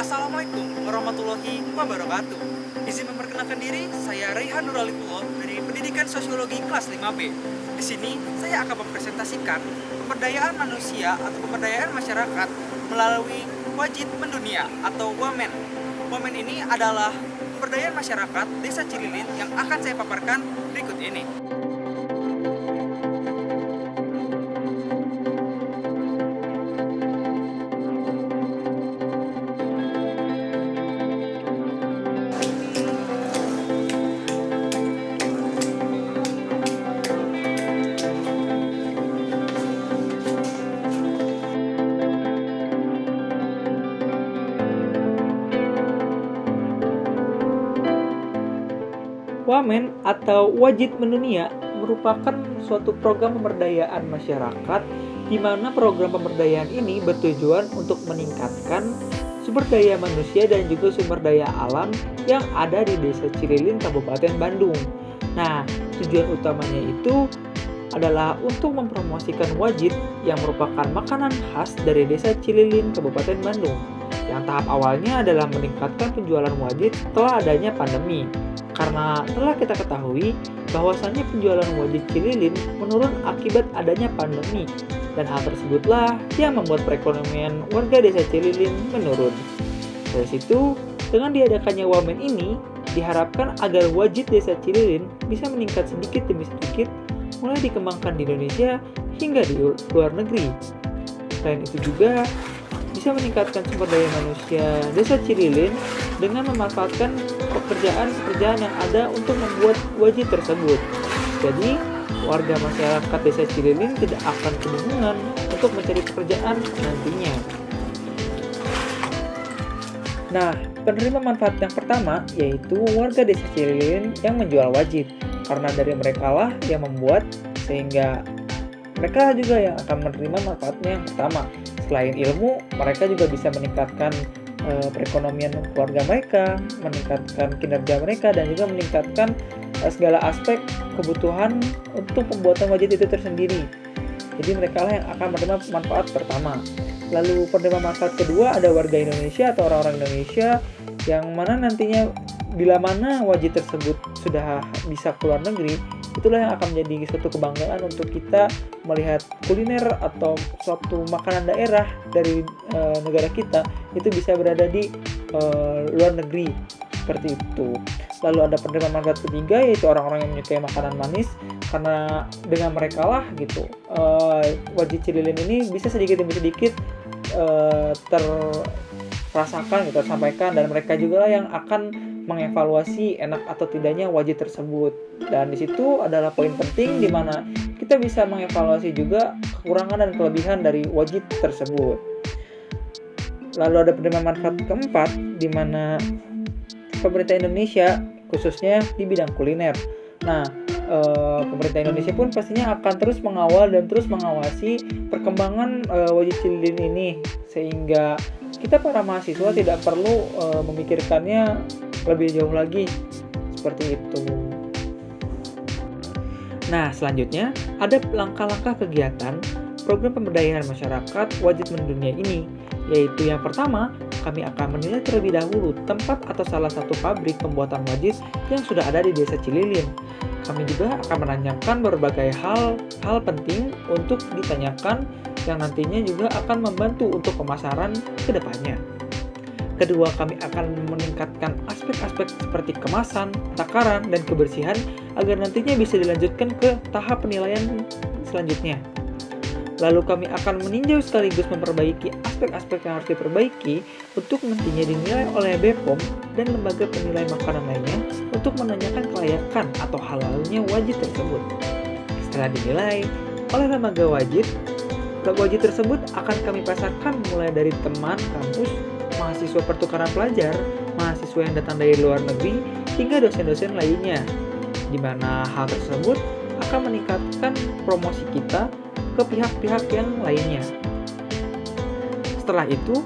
Assalamualaikum warahmatullahi wabarakatuh. Izin memperkenalkan diri, saya Raihan Nuralifullah dari Pendidikan Sosiologi kelas 5B. Di sini saya akan mempresentasikan pemberdayaan manusia atau pemberdayaan masyarakat melalui wajib mendunia atau WAMEN. WAMEN ini adalah pemberdayaan masyarakat Desa Cililin yang akan saya paparkan berikut ini. Wamen atau Wajib Mendunia merupakan suatu program pemberdayaan masyarakat di mana program pemberdayaan ini bertujuan untuk meningkatkan sumber daya manusia dan juga sumber daya alam yang ada di Desa Cililin, Kabupaten Bandung. Nah, tujuan utamanya itu adalah untuk mempromosikan wajit yang merupakan makanan khas dari Desa Cililin, Kabupaten Bandung. Yang tahap awalnya adalah meningkatkan penjualan wajit setelah adanya pandemi. Karena telah kita ketahui bahwasannya penjualan wajit Cililin menurun akibat adanya pandemi, dan hal tersebutlah yang membuat perekonomian warga Desa Cililin menurun. Dari situ, dengan diadakannya Wamen ini, diharapkan agar wajit Desa Cililin bisa meningkat sedikit demi sedikit, mulai dikembangkan di Indonesia hingga di luar negeri. Selain itu juga bisa meningkatkan sumber daya manusia Desa Cililin dengan memanfaatkan pekerjaan-pekerjaan yang ada untuk membuat wajit tersebut. Jadi, warga masyarakat Desa Cililin tidak akan kebingungan untuk mencari pekerjaan nantinya. Nah, penerima manfaat yang pertama yaitu warga Desa Cililin yang menjual wajit, karena dari mereka lah yang membuat, sehingga mereka juga yang akan menerima manfaatnya yang pertama. Selain ilmu, mereka juga bisa meningkatkan perekonomian keluarga mereka, meningkatkan kinerja mereka, dan juga meningkatkan segala aspek kebutuhan untuk pembuatan wajit itu tersendiri. Jadi mereka lah yang akan menerima manfaat pertama. Lalu penerima manfaat kedua ada warga Indonesia atau orang-orang Indonesia yang mana nantinya bila mana wajit tersebut sudah bisa keluar negeri, itulah yang akan menjadi suatu kebanggaan untuk kita melihat kuliner atau suatu makanan daerah dari negara kita itu bisa berada di luar negeri, seperti itu. Lalu ada penerima manfaat ketiga yaitu orang-orang yang menyukai makanan manis, karena dengan mereka lah gitu wajit Cililin ini bisa sedikit demi sedikit terrasakan gitu, tersampaikan, dan mereka juga lah yang akan mengevaluasi enak atau tidaknya wajit tersebut. Dan di situ adalah poin penting di mana kita bisa mengevaluasi juga kekurangan dan kelebihan dari wajit tersebut. Lalu ada penerima manfaat keempat di mana pemerintah Indonesia khususnya di bidang kuliner. Nah, pemerintah Indonesia pun pastinya akan terus mengawal dan terus mengawasi perkembangan wajit Cililin ini, sehingga kita para mahasiswa tidak perlu memikirkannya lebih jauh lagi, seperti itu. Nah, selanjutnya ada langkah-langkah kegiatan program pemberdayaan masyarakat wajib mendunia ini, yaitu yang pertama, kami akan menilai terlebih dahulu tempat atau salah satu pabrik pembuatan wajit yang sudah ada di Desa Cililin. Kami juga akan menanyakan berbagai hal penting untuk ditanyakan yang nantinya juga akan membantu untuk pemasaran ke depannya. Kedua, kami akan meningkatkan aspek-aspek seperti kemasan, takaran, dan kebersihan agar nantinya bisa dilanjutkan ke tahap penilaian selanjutnya. Lalu kami akan meninjau sekaligus memperbaiki aspek-aspek yang harus diperbaiki untuk nantinya dinilai oleh BPOM dan lembaga penilai makanan lainnya untuk menanyakan kelayakan atau halalnya wajit tersebut. Setelah dinilai oleh lembaga wajit tersebut akan kami pasarkan mulai dari teman kampus, mahasiswa pertukaran pelajar, mahasiswa yang datang dari luar negeri, hingga dosen-dosen lainnya, di mana hal tersebut akan meningkatkan promosi kita ke pihak-pihak yang lainnya. Setelah itu,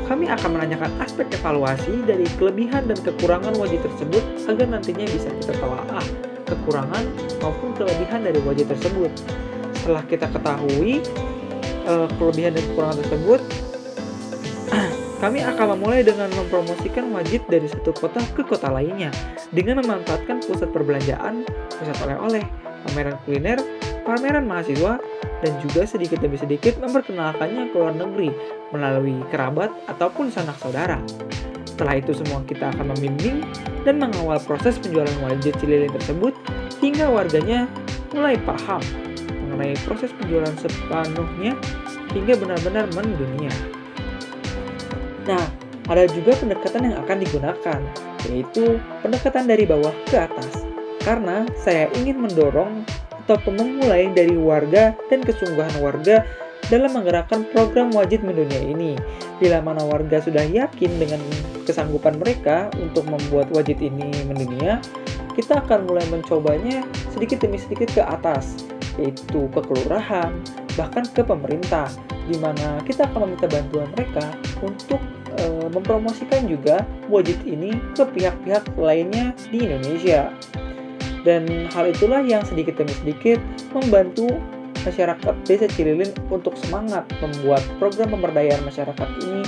kami akan menanyakan aspek evaluasi dari kelebihan dan kekurangan wajit tersebut agar nantinya bisa kita telaah kekurangan maupun kelebihan dari wajit tersebut. Setelah kita ketahui kelebihan dan kekurangan tersebut, Kami akan memulai dengan mempromosikan wajit dari satu kota ke kota lainnya dengan memanfaatkan pusat perbelanjaan, pusat oleh-oleh, pameran kuliner, pameran mahasiswa, dan juga sedikit demi sedikit memperkenalkannya ke luar negeri melalui kerabat ataupun sanak saudara. Setelah itu semua kita akan membimbing dan mengawal proses penjualan wajit cililin tersebut hingga warganya mulai paham mengenai proses penjualan sepenuhnya hingga benar-benar mendunia. Nah, ada juga pendekatan yang akan digunakan, yaitu pendekatan dari bawah ke atas. Karena saya ingin mendorong ataupun memulai dari warga dan kesungguhan warga dalam menggerakkan program wajit mendunia ini. Bila mana warga sudah yakin dengan kesanggupan mereka untuk membuat wajit ini mendunia, kita akan mulai mencobanya sedikit demi sedikit ke atas, yaitu ke kelurahan, bahkan ke pemerintah, di mana kita akan meminta bantuan mereka untuk mempromosikan juga wajit ini ke pihak-pihak lainnya di Indonesia. Dan hal itulah yang sedikit demi sedikit membantu masyarakat Desa Cililin untuk semangat membuat program pemberdayaan masyarakat ini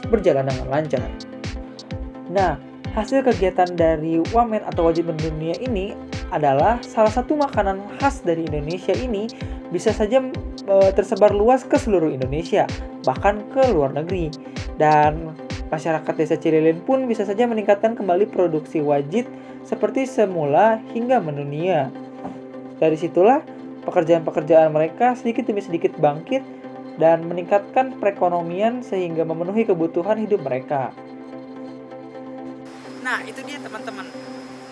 berjalan dengan lancar. Nah, hasil kegiatan dari Wamen atau Wajib Mendunia ini adalah salah satu makanan khas dari Indonesia ini bisa saja tersebar luas ke seluruh Indonesia, bahkan ke luar negeri. Dan masyarakat Desa Cililin pun bisa saja meningkatkan kembali produksi wajit seperti semula hingga mendunia. Dari situlah pekerjaan-pekerjaan mereka sedikit demi sedikit bangkit dan meningkatkan perekonomian sehingga memenuhi kebutuhan hidup mereka. Nah, itu dia teman-teman.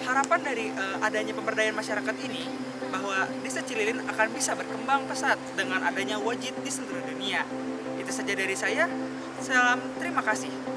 Harapan dari adanya pemberdayaan masyarakat ini bahwa Desa Cililin akan bisa berkembang pesat dengan adanya wajit di seluruh dunia. Itu saja dari saya. Salam, terima kasih.